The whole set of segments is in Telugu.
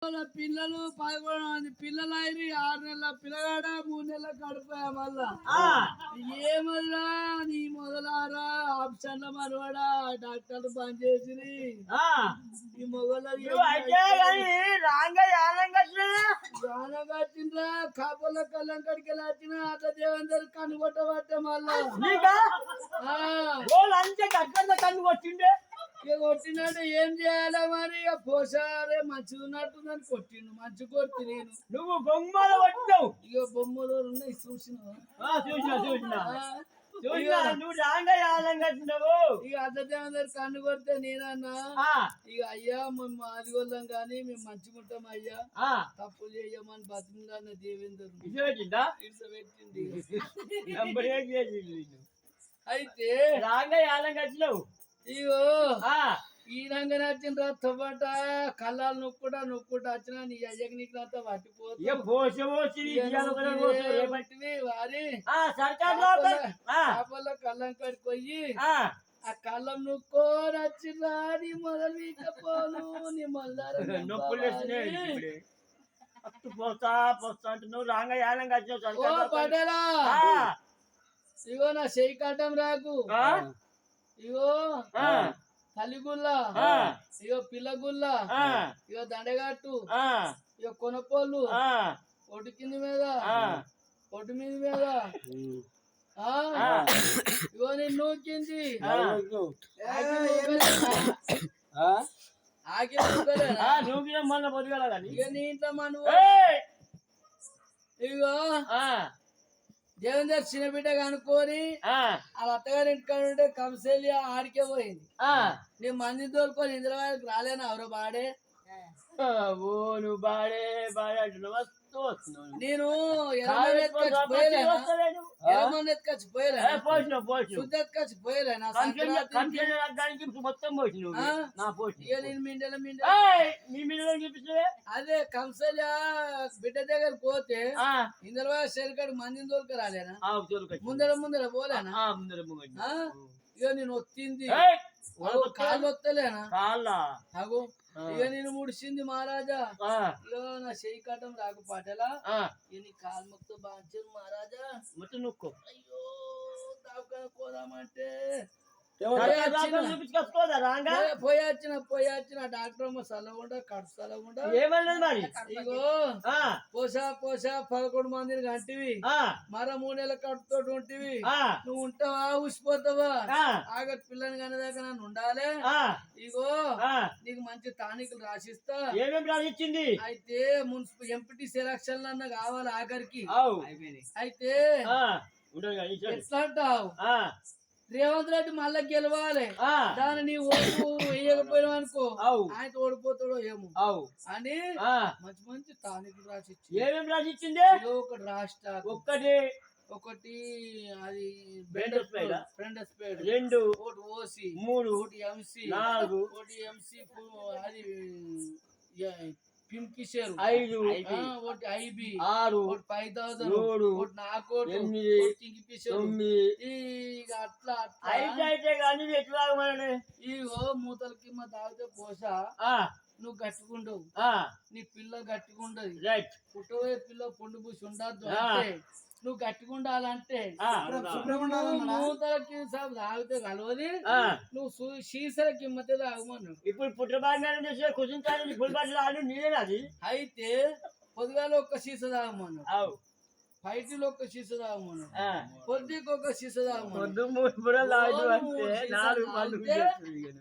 పిల్లలు 11 మంది పిల్లలు అయిన 6 నెలల పిల్లగాడ 3 నెలల కడుపుయా మళ్ళా ఏమల్లా నీ మొదలారా ఆప్షన్ల మనవాడా డాక్టర్లు బంద్ చేసి ఈ మొగలు కట్టిండ్రా కాపుల కళ్ళం కడికి వచ్చిన అట్లా దేవందరు కనుగొట్టబట్టే మళ్ళా కన్ను కొట్టిండే ఇక కొట్టినట్టు ఏం చేయాలా మరి ఇక పోసారే మంచిగా ఉన్నట్టుందని కొట్టిండు మంచి కొట్టి నేను నువ్వు బొమ్మలు కొట్టినావు ఇక బొమ్మలు ఉన్నాయి చూసినావు నువ్వు రాంగా కట్టినావు ఇక అద్దదేవందరు కన్ను కొడితే నేనన్నా ఇక అయ్యా మేము ఆదిగొల్లం కానీ మేము మంచిగా ఉంటాం అయ్యా తప్పులు చేయమని బతిమిందన్న దేవేందర్ ఇడిసబెట్టింది అయితే రాంగా కట్టినావు ఇగో ఈ రంగా నచ్చిన రత్తబట్ట కళ్ళాలు నొక్కుడా వచ్చినా నీ అయ్యకి నీకు అంతా పట్టిపోయి వారి కాపల్లో కళ్ళం కడిపోయి ఆ కళ్ళం నొక్కో నచ్చిరా నీ మొదలు వీకపోను నీ పోతా అంటున్నావు రాంగా యాలం కట్టినావు పడేలా ఇగో నా చెయ్యి కట్టం రాకు ఇగో తల్లిగుల్ల ఇగో పిల్లగుల్ల ఇగో దండగట్టు ఇగో కొనపోళ్ళు ఒడ్డు కింది మీద ఒడ్డు మీద ఇగో నేను నూకింది మొన్న పొద్దుగల ఇక నీ ఇంట్లో మనం ఇగో దేవేందర్ చిన్న బిడ్డ కనుక్కొని వాళ్ళ అత్తగారి ఇంటికాడ ఉంటే కంసెలి ఆడికే పోయింది నేను మంది తోలుకొని ఇంద్రవారికి రాలేనా ఎవరో బాడే నువ్వు బాడే అంటున్నావు నేను అదే కంసల్య బిడ్డ దగ్గర పోతే ఇందులో శరీకాడు మందిని తోలుకు రాలేనా ముందర పోలేనా ఇక నేను వచ్చింది కాళ్ళు వస్తలేనా అగో ఇక నేను ముడిసింది మహారాజా ఇక నా చెయ్యి కట్టం రాకపోటేలా నీ కాలు మొత్తం బాధ్యం మహారాజా మొత్తం నొక్కో అయ్యో దాకా పోదామంటే పోయి వచ్చిన డాక్టర్ అమ్మ సలగుండా కడుపు సలగుండా ఏమన్నది మరి ఇగో పోసా 11 మందిని కంటివి మర 3 నెలల కడుపుతోటి ఉంటివి నువ్వు ఉంటావా ఊసిపోతావా ఆగట్ పిల్లని కనేదాకా నన్ను ఉండాలి ఇగో నీకు మంచి టానికులు రాసిస్తా ఏమేమి రాసిచ్చింది అయితే మున్సిపల్ ఎంపీటీ సెలక్షన్ అన్న కావాలి ఆఖరికి అయితే ఎట్లా అంటావు రేవంత్ రెడ్డి మళ్ళా గెలవాలి దాని నీ ఓటు వేయకపోయినావు అనుకో ఆయన ఓడిపోతాడో ఏమో అని మంచి టానికులు రాసిచ్చి ఏమేమి రాసిచ్చింది ఒకటి రాష్ట్ర ఒకటి అది ఫ్రెండస్ పేడ్ 2 ఒకటి ఓసి 3 ఒకటి ఎంసీ 4 ఒకటి ఎంసీ అది పింకిషేర్ 5 ఒకటి ఐబి 6 ఒకటి 5000 7 ఒకటి నాకోటి 8 కింకిషేర్ 9 ఇక అట్లా అయితే కానీ ఎట్లా ఇగో మూతల కింద తాగితే పోసా నువ్వు గట్టుకుండవు నీ పిల్ల గట్టుకుండదు పుట్టబోయే పిల్ల పొండు పూసి ఉండద్దు అంటే నువ్వు గట్టుకుండాలంటే మూతలకి తాగితే కలవది నువ్వు సీసల కిమ్మతే తాగమను ఇప్పుడు పుట్టబాగా కూర్చుంటాను ఫుల్ బాటిల్ నీదే అది అయితే పొద్దుగాల ఒక్క సీస తాగమను ఫైటిల్ ఒక్క సీస తాగమను పొద్దుకి ఒక సీస తాగమను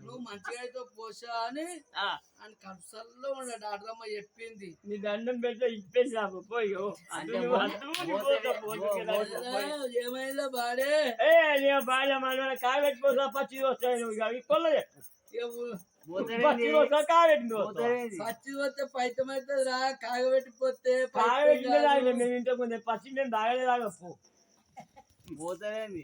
నువ్వు మంచిగా అయితే పోసా అని కప్సల్లో ఉండే డాక్టర్ అమ్మ చెప్పింది నీ దండం పెడితే ఇప్పేసి పోయో ఏమైందా బాడే బాగా మన కాయబెట్టుకోసా పచ్చి వస్తాయి నువ్వు అవి కొల్లదే పచ్చి వస్తే పైతమైతుంది రా కాగబెట్టిపోతే కాగబెట్టిన ఇంతకు ముందే పచ్చి నేను తాగలే తాగప్పు పోతారేంది